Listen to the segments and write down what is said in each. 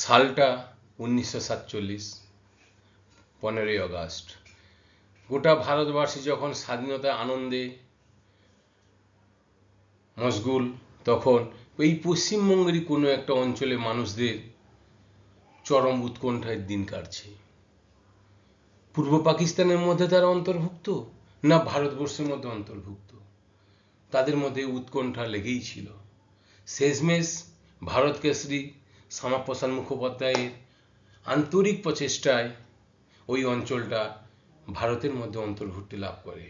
সালটা 1947, 15ই আগস্ট। গোটা ভারতবাসী যখন স্বাধীনতা আনন্দে মশগুল, তখন এই পশ্চিমবঙ্গেরই কোনো একটা অঞ্চলে মানুষদের চরম উৎকণ্ঠায় দিন কাটছে। পূর্ব পাকিস্তানের মধ্যে তারা অন্তর্ভুক্ত না ভারতবর্ষের মধ্যে অন্তর্ভুক্ত, তাদের মধ্যে উৎকণ্ঠা লেগেই ছিল। শেষমেশ ভারত কেশরী শ্যামাপ্রসাদ মুখোপাধ্যায়ের আন্তরিক প্রচেষ্টায় ওই অঞ্চলটা ভারতের মধ্যে অন্তর্ভুক্তি লাভ করে।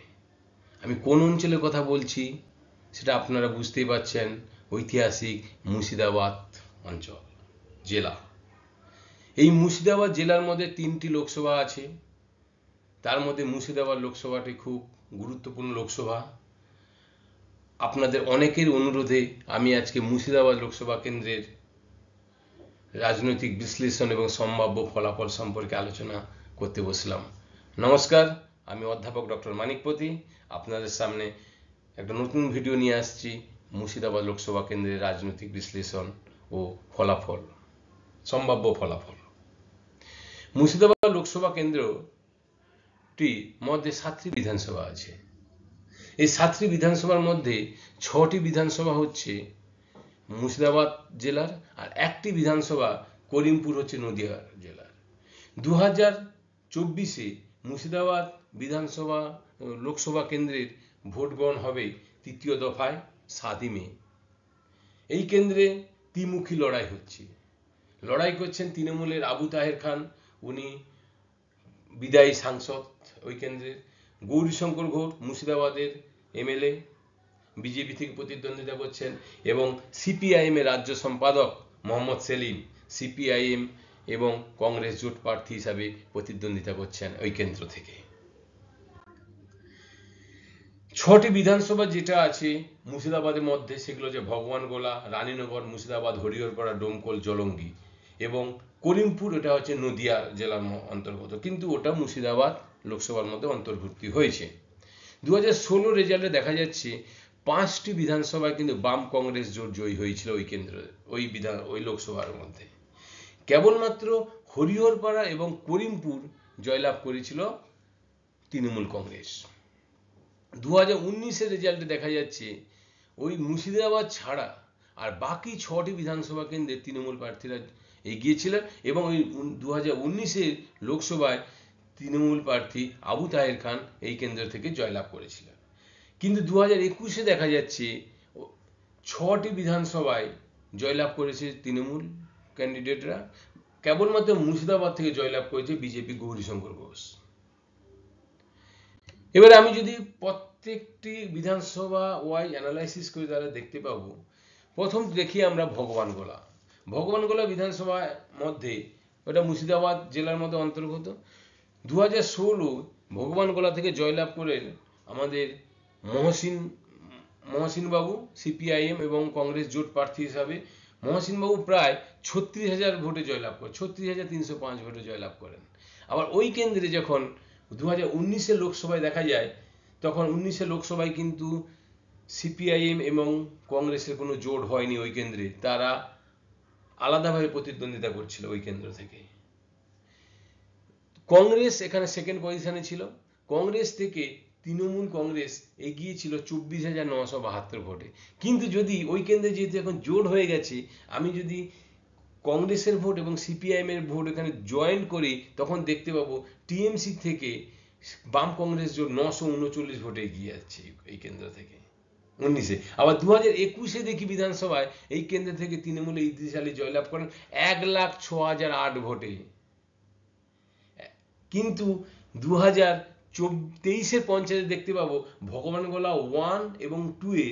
আমি কোন অঞ্চলের কথা বলছি সেটা আপনারা বুঝতেই পারছেন, ঐতিহাসিক মুর্শিদাবাদ অঞ্চল জেলা। এই মুর্শিদাবাদ জেলার মধ্যে 3টি লোকসভা আছে, তার মধ্যে মুর্শিদাবাদ লোকসভাটি খুব গুরুত্বপূর্ণ লোকসভা। আপনাদের অনেকের অনুরোধে আমি আজকে মুর্শিদাবাদ লোকসভা কেন্দ্রের রাজনৈতিক বিশ্লেষণ এবং সম্ভাব্য ফলাফল সম্পর্কে আলোচনা করতে বসলাম। নমস্কার, আমি অধ্যাপক ডক্টর মানিকপতি আপনাদের সামনে একটা নতুন ভিডিও নিয়ে আসছি, মুর্শিদাবাদ লোকসভা কেন্দ্রের রাজনৈতিক বিশ্লেষণ ও ফলাফল, সম্ভাব্য ফলাফল। মুর্শিদাবাদ লোকসভা কেন্দ্রটি মধ্যে 7টি বিধানসভা আছে। এই 7টি বিধানসভার মধ্যে 6টি বিধানসভা হচ্ছে মুর্শিদাবাদ জেলার, আর 1টি বিধানসভা করিমপুর হচ্ছে নদিয়া জেলার। 2024-এ মুর্শিদাবাদ বিধানসভা লোকসভা কেন্দ্রের ভোট গ্রহণ হবে 3য় দফায় 7ই মে। এই কেন্দ্রে দ্বিমুখী লড়াই হচ্ছে। লড়াই করছেন তৃণমূলের আবু তাহের খান, উনি বিদায়ী সাংসদ ওই কেন্দ্রের। গৌরীশঙ্কর ঘোষ মুর্শিদাবাদের এমএলএ, বিজেপি থেকে প্রতিদ্বন্দ্বিতা করছেন, এবং সিপিআইএম এর রাজ্য সম্পাদক মোহাম্মদ সেলিম সিপিআইএম এবং কংগ্রেস জোট প্রার্থী হিসাবে প্রতিদ্বন্দ্বিতা করছেন ওই কেন্দ্র থেকে। 6টি বিধানসভা যেটা আছে মুর্শিদাবাদের মধ্যে, সেগুলো হচ্ছে ভগবানগোলা, রানীনগর, মুর্শিদাবাদ, হরিহরপাড়া, ডোমকল, জলঙ্গি এবং করিমপুর। এটা হচ্ছে নদিয়া জেলার অন্তর্গত, কিন্তু ওটা মুর্শিদাবাদ লোকসভার মধ্যে অন্তর্ভুক্তি হয়েছে। 2016 রেজাল্টে দেখা যাচ্ছে 5টি বিধানসভায় কিন্তু বাম কংগ্রেস জোট জয়ী হয়েছিল ওই কেন্দ্রে, ওই লোকসভার মধ্যে। কেবলমাত্র হরিহরপাড়া এবং করিমপুর জয়লাভ করেছিল তৃণমূল কংগ্রেস। 2019-এর রেজাল্টে দেখা যাচ্ছে ওই মুর্শিদাবাদ ছাড়া আর বাকি 6টি বিধানসভা কেন্দ্রে তৃণমূল প্রার্থীরা এগিয়েছিলেন, এবং ওই 2019-এর লোকসভায় তৃণমূল প্রার্থী আবু তাহের খান এই কেন্দ্র থেকে জয়লাভ করেছিলেন। কিন্তু 2021-এ দেখা যাচ্ছে 6টি বিধানসভায় জয়লাভ করেছে তৃণমূল ক্যান্ডিডেটরা, কেবলমাত্র মুর্শিদাবাদ থেকে জয়লাভ করেছে বিজেপি গৌরীশঙ্কর ঘোষ। এবারে আমি যদি প্রত্যেকটি বিধানসভা ওয়াইজ অ্যানালাইসিস করে তাহলে দেখতে পাবো, প্রথম দেখি আমরা ভগবানগোলা বিধানসভার মধ্যে, ওটা মুর্শিদাবাদ জেলার মধ্যে অন্তর্গত। 2016 ভগবানগোলা থেকে জয়লাভ করেন আমাদের মহসিন বাবু সিপিআইএম এবং কংগ্রেস জোট প্রার্থী হিসাবে। মহসিন বাবু প্রায় 36,000 ভোটে জয়লাভ করেন, 36,305 ভোটে জয়লাভ করেন। আবার ওই কেন্দ্রে যখন 2019-এর লোকসভায় দেখা যায়, তখন 19-এর লোকসভায় কিন্তু সিপিআইএম এবং কংগ্রেসের কোনো জোট হয়নি ওই কেন্দ্রে, তারা আলাদাভাবে প্রতিদ্বন্দ্বিতা করছিল ওই কেন্দ্র থেকে। কংগ্রেস এখানে সেকেন্ড পজিশনে ছিল। কংগ্রেস থেকে তৃণমূল কংগ্রেস এগিয়ে ছিল 24,972 ভোটে। কিন্তু যদি ওই কেন্দ্রে যেহেতু এখন জোট হয়ে গেছে, আমি যদি কংগ্রেসের ভোট এবং সিপিআইএম এর ভোট এখানে জয়েন করি, তখন দেখতে পাবো টিএমসি থেকে বাম কংগ্রেস জোট 939 ভোটে এগিয়ে যাচ্ছে এই কেন্দ্র থেকে 19-এ। আবার 2021-এ দেখি বিধানসভায় এই কেন্দ্র থেকে তৃণমূল ইদ্রিস আলী জয়লাভ করেন 1,06,008 ভোটে। কিন্তু 2023-এর পঞ্চায়েতে দেখতে পাবো ভগবানগোলা 1 এবং 2-এ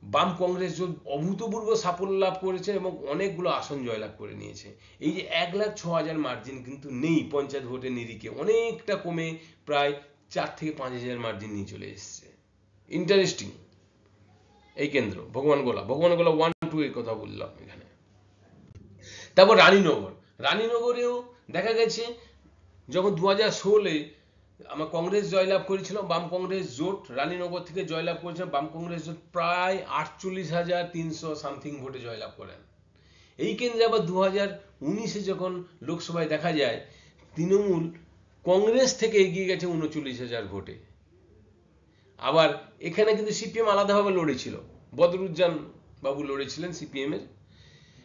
বাম কংগ্রেস জোট অভূতপূর্ব সাফল্য লাভ করেছে এবং অনেকগুলো আসন জয়লাভ করে নিয়েছে। এই যে 1,06,000 মার্জিন কিন্তু নেই পঞ্চায়েত ভোটের নিরিখে, অনেকটা কমে প্রায় 4 থেকে 5,000 মার্জিন নিয়ে চলে এসছে। ইন্টারেস্টিং এই কেন্দ্র ভগবানগোলা 1-2 এর কথা বললাম এখানে। তারপর রানীনগরেও দেখা গেছে যখন 2016-এ আমার কংগ্রেস জয়লাভ করেছিল, বাম কংগ্রেস জোট রানীনগর থেকে জয়লাভ করেছিল বাম কংগ্রেস জোট প্রায় 48,300 সামথিং ভোটে জয়লাভ করেন। এই কেন্দ্রে আবার 2019-এ যখন লোকসভায় দেখা যায় তৃণমূল কংগ্রেস থেকে এগিয়ে গেছে 39,000 ভোটে। আবার এখানে কিন্তু সিপিএম আলাদাভাবে লড়েছিল, বদরুজ্জামান বাবু লড়েছিলেন সিপিএম এর,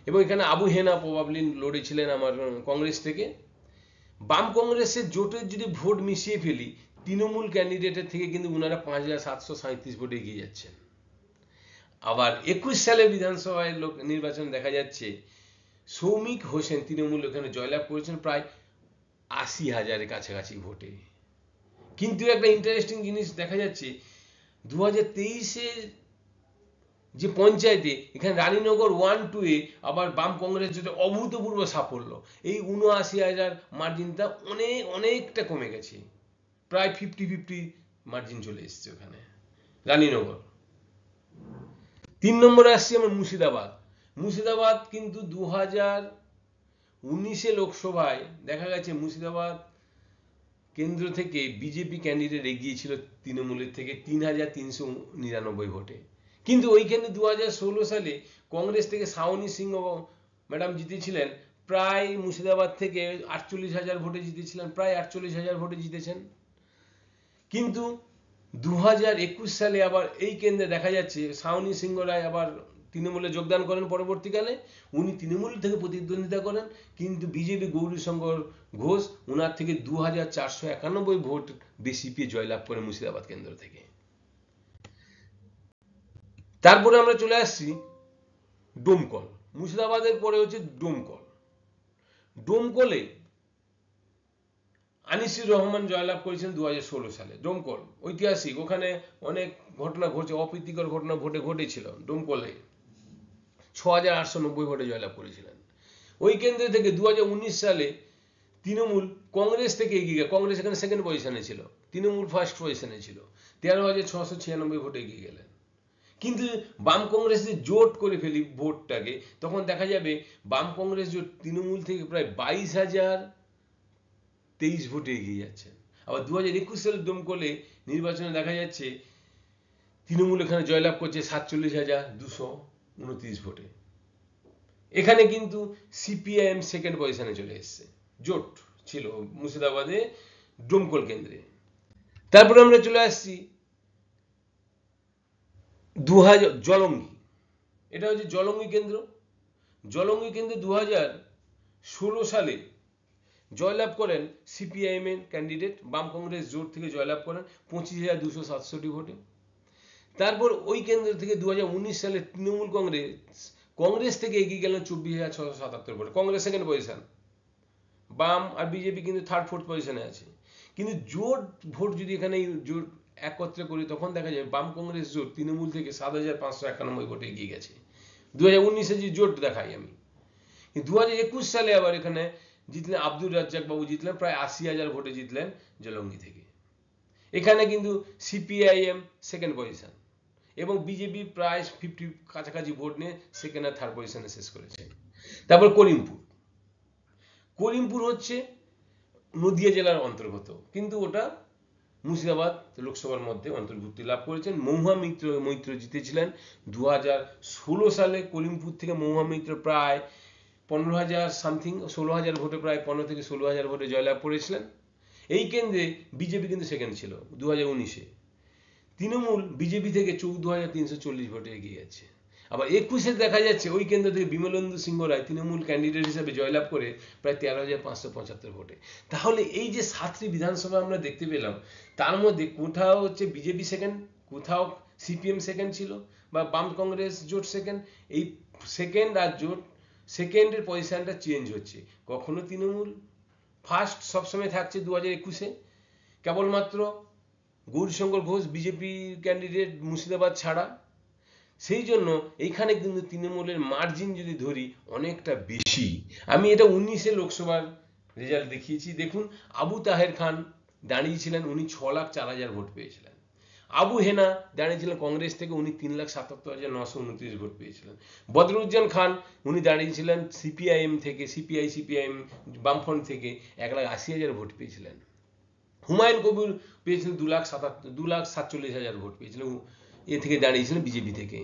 এবং এখানে আবু হেনা প্রবাবলি লড়েছিলেন আমার কংগ্রেস থেকে। বাম কংগ্রেসের জোটের যদি ভোট মিশিয়ে ফেলি, তৃণমূল ক্যান্ডিডেটের থেকে কিন্তু ওনারা 5,737 ভোটে এগিয়ে যাচ্ছেন। আবার 21 সালে বিধানসভায় নির্বাচন দেখা যাচ্ছে সৌমিক হোসেন তৃণমূল এখানে জয়লাভ করেছেন প্রায় 80,000-এর কাছাকাছি ভোটে। কিন্তু একটা ইন্টারেস্টিং জিনিস দেখা যাচ্ছে 2023-এ যে পঞ্চায়েতে এখানে রানীনগর 1-2-এ আবার বাম কংগ্রেস যেটা অভূতপূর্ব সাফল্য, এই 79,000 মার্জিনটা অনেকটা কমে গেছে, প্রায় 50-50 মার্জিন চলে এসছে ওখানে রানীনগর। 3 নম্বরে আসছি আমরা মুর্শিদাবাদ। মুর্শিদাবাদ কিন্তু 2019-এ লোকসভায় দেখা গেছে মুর্শিদাবাদ কেন্দ্র থেকে বিজেপি ক্যান্ডিডেট এগিয়েছিল তৃণমূলের থেকে 3,399 ভোটে। কিন্তু ওইখানে 2016 সালে কংগ্রেস থেকে শাওনি সিংহ ম্যাডাম জিতেছিলেন, প্রায় মুর্শিদাবাদ থেকে 48,000 ভোটে জিতেছিলেন, প্রায় 48,000 ভোটে জিতেছেন। কিন্তু 2021 সালে আবার এই কেন্দ্রে দেখা যাচ্ছে শাওনি সিংহ রায় আবার তৃণমূলে যোগদান করেন। পরবর্তীকালে উনি তৃণমূল থেকে প্রতিদ্বন্দ্বিতা করেন, কিন্তু বিজেপি গৌরীশঙ্কর ঘোষ ওনার থেকে 2,491 ভোট বেশি পেয়ে জয়লাভ করেন মুর্শিদাবাদ কেন্দ্র থেকে। তারপরে আমরা চলে আসছি ডোমকল। মুর্শিদাবাদের পরে হচ্ছে ডোমকল। ডোমকলে আনিসুর রহমান জয়লাভ করেছেন 2016 সালে। ডোমকল ঐতিহাসিক, ওখানে অনেক ঘটনা ঘটছে, অপ্রীতিকর ঘটনা ভোটে ঘটেছিল। ডোমকলে 6,890 ভোটে জয়লাভ করেছিলেন। ওই কেন্দ্র থেকে 2019 সালে তৃণমূল কংগ্রেস থেকে এগিয়ে গেল, কংগ্রেস এখানে সেকেন্ড পজিশনে ছিল, তৃণমূল ফার্স্ট পজিশনে ছিল, 13,696 ভোটে এগিয়ে গেলেন। কিন্তু বাম কংগ্রেস যে জোট করে ফেলি ভোটটাকে, তখন দেখা যাবে বাম কংগ্রেস জোট তৃণমূল থেকে প্রায় 22,023 ভোটে এগিয়ে যাচ্ছেন। আবার 2021 সালের ডোমকলে নির্বাচনে দেখা যাচ্ছে তৃণমূল এখানে জয়লাভ করছে 47,229 ভোটে। এখানে কিন্তু সিপিআইএম সেকেন্ড পজিশনে চলে এসছে, জোট ছিল মুর্শিদাবাদে ডোমকল কেন্দ্রে। তারপরে আমরা চলে আসছি জলঙ্গি। এটা হচ্ছে জলঙ্গি কেন্দ্র। জলঙ্গি কেন্দ্রে 2016 সালে জয়লাভ করেন সিপিআইএম এর ক্যান্ডিডেট, বাম কংগ্রেস জোট থেকে জয়লাভ করেন 25,267 ভোটে। তারপর ওই কেন্দ্র থেকে 2019 সালে তৃণমূল কংগ্রেস থেকে এগিয়ে গেলেন 24,677 ভোটে। কংগ্রেস সেকেন্ড পজিশন, বাম আর বিজেপি কিন্তু থার্ড ফোর্থ পজিশনে আছে। কিন্তু জোট ভোট যদি এখানে জোট একত্রে করি, তখন দেখা যায় বাম কংগ্রেস জোট তৃণমূল থেকে 7,591 ভোটে এগিয়ে গেছে 2019-এ যে জোট দেখাই আমি। 2021 সালে আবার এখানে জিতলেন আব্দুর রাজ্জাক বাবু, জিতলেন প্রায় 80,000 ভোটে জিতলেন জলঙ্গি থেকে। এখানে কিন্তু সিপিআইএম সেকেন্ড পজিশন এবং বিজেপি প্রায় 50 কাছাকাছি ভোট নিয়ে সেকেন্ড আর থার্ড পজিশনে শেষ করেছে। তারপর করিমপুর হচ্ছে নদিয়া জেলার অন্তর্গত, কিন্তু ওটা মুর্শিদাবাদ লোকসভার মধ্যে অন্তর্ভুক্তি লাভ করেছেন। মহুয়া মৈত্র জিতেছিলেন 2016 সালে। করিমপুর থেকে মহুয়া মৈত্র প্রায় 15,000 সামথিং 16,000 ভোটে, প্রায় 15 থেকে 16,000 ভোটে জয়লাভ করেছিলেন। এই কেন্দ্রে বিজেপি কিন্তু সেকেন্ড ছিল 2019-এ। তৃণমূল বিজেপি থেকে 14,340 ভোটে এগিয়ে যাচ্ছে। আবার 21-এ দেখা যাচ্ছে ওই কেন্দ্র থেকে বিমলেন্দু সিংহ রায় তৃণমূল ক্যান্ডিডেট হিসেবে জয়লাভ করে প্রায় 13,575 ভোটে। তাহলে এই যে 7টি বিধানসভা আমরা দেখতে পেলাম, তার মধ্যে কোথাও হচ্ছে বিজেপি সেকেন্ড, কোথাও সিপিএম সেকেন্ড ছিল বা বাম কংগ্রেস জোট সেকেন্ড। এই সেকেন্ড আর জোট সেকেন্ডের পজিশনটা চেঞ্জ হচ্ছে, কখনো তৃণমূল ফার্স্ট সবসময় থাকছে 2021-এ, কেবলমাত্র গৌরীশঙ্কর ঘোষ বিজেপি ক্যান্ডিডেট মুর্শিদাবাদ ছাড়া। সেই জন্য এইখানে কিন্তু তৃণমূলের মার্জিন যদি ধরি অনেকটা বেশি। আমি এটা 19-এ লোকসভার রেজাল্ট দেখিয়েছি। দেখুন, আবু তাহের খান দাঁড়িয়েছিলেন, উনি 6,04,000 ভোট পেয়েছিলেন। আবু হেনা দাঁড়িয়েছিলেন কংগ্রেস থেকে, উনি 3,77,929 ভোট পেয়েছিলেন। বদরুজ্জামান খান উনি দাঁড়িয়েছিলেন সিপিআইএম থেকে, সিপিআইএম বামফ্রন্ট থেকে 1,80,000 ভোট পেয়েছিলেন। হুমায়ুন কবির পেয়েছিলেন 2,47,000 ভোট পেয়েছিলেন এ থেকে দাঁড়িয়েছিলেন বিজেপি থেকে।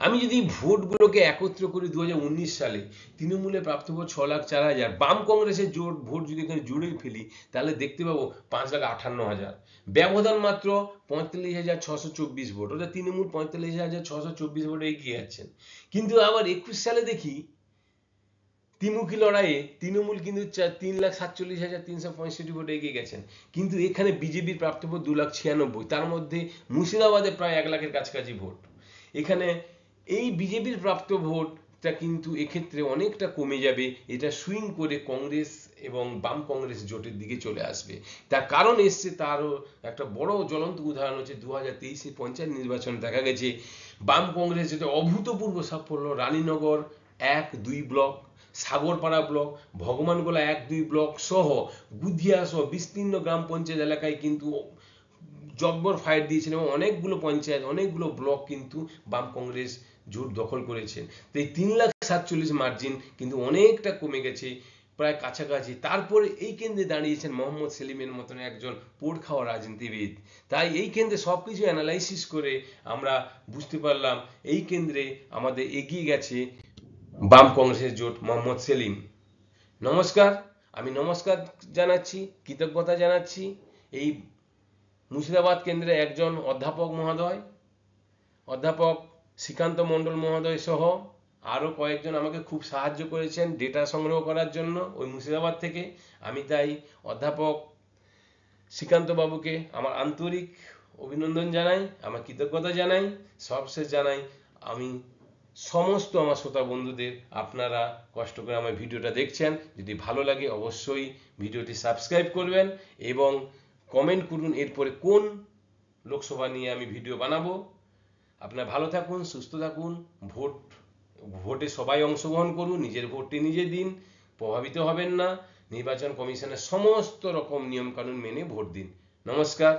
আমি যদি ভোটগুলোকে একত্র করি 2019 সালে তৃণমূলে প্রাপ্ত ভোট 6,04,000, বাম কংগ্রেসের জোট ভোট যদি এখানে জুড়েই ফেলি তাহলে দেখতে পাবো 5,58,000, ব্যবধান মাত্র 45,624 ভোট, অর্থাৎ তৃণমূল 45,624 ভোটে এগিয়ে যাচ্ছেন। কিন্তু আবার 21 সালে দেখি ত্রিমুখী লড়াইয়ে তৃণমূল কিন্তু 3,47,365 ভোটে এগিয়ে গেছেন, কিন্তু এখানে বিজেপির প্রাপ্ত ভোট 2,96,000, তার মধ্যে মুর্শিদাবাদে প্রায় 1 লাখের কাছাকাছি ভোট। এখানে এই বিজেপির প্রাপ্ত ভোটটা কিন্তু এক্ষেত্রে অনেকটা কমে যাবে, এটা সুইং করে কংগ্রেস এবং বাম কংগ্রেস জোটের দিকে চলে আসবে। তার কারণ এসছে, তারও একটা বড় জ্বলন্ত উদাহরণ হচ্ছে 2023 পঞ্চায়েত নির্বাচনে দেখা গেছে বাম কংগ্রেস যেটা অভূতপূর্ব সাফল্য, Raninagar 1-2 block, Sagarpara block, Bhagwangola 1-2 block সহ গুধিয়া সহ বিস্তীর্ণ গ্রাম পঞ্চায়েত এলাকায় কিন্তু জব্বর ফাইট দিয়েছেন এবং অনেকগুলো পঞ্চায়েত, অনেকগুলো ব্লক কিন্তু বাম কংগ্রেস জোট দখল করেছেন। তো এই 3,47,000 মার্জিন কিন্তু অনেকটা কমে গেছে, প্রায় কাছাকাছি। তারপরে এই কেন্দ্রে দাঁড়িয়েছেন মোহাম্মদ সেলিমের মতন একজন পোড় খাওয়া রাজনীতিবিদ। তাই এই কেন্দ্রে সবকিছু অ্যানালাইসিস করে আমরা বুঝতে পারলাম এই কেন্দ্রে আমাদের এগিয়ে গেছে বাম কংগ্রেসের জোট মোহাম্মদ সেলিম। নমস্কার, আমি নমস্কার জানাচ্ছি, কৃতজ্ঞতা জানাচ্ছি এই মুর্শিদাবাদ কেন্দ্রে একজন অধ্যাপক মহোদয়, অধ্যাপক শ্রীকান্ত মণ্ডল মহোদয় সহ আরও কয়েকজন আমাকে খুব সাহায্য করেছেন ডেটা সংগ্রহ করার জন্য ওই মুর্শিদাবাদ থেকে। আমি তাই অধ্যাপক শ্রীকান্ত বাবুকে আমার আন্তরিক অভিনন্দন জানাই, আমার কৃতজ্ঞতা জানাই। সবশেষ জানাই আমি সমস্ত আমার শ্রোতা বন্ধুদের, আপনারা কষ্ট করে আমার ভিডিওটা দেখছেন, যদি ভালো লাগে অবশ্যই ভিডিওটি সাবস্ক্রাইব করবেন এবং কমেন্ট করুন এরপরে কোন লোকসভা নিয়ে আমি ভিডিও বানাবো। আপনারা ভালো থাকুন, সুস্থ থাকুন, ভোটে সবাই অংশগ্রহণ করুন, নিজের ভোটটি নিজে দিন, প্রভাবিত হবেন না, নির্বাচন কমিশনের সমস্ত রকম নিয়মকানুন মেনে ভোট দিন। নমস্কার।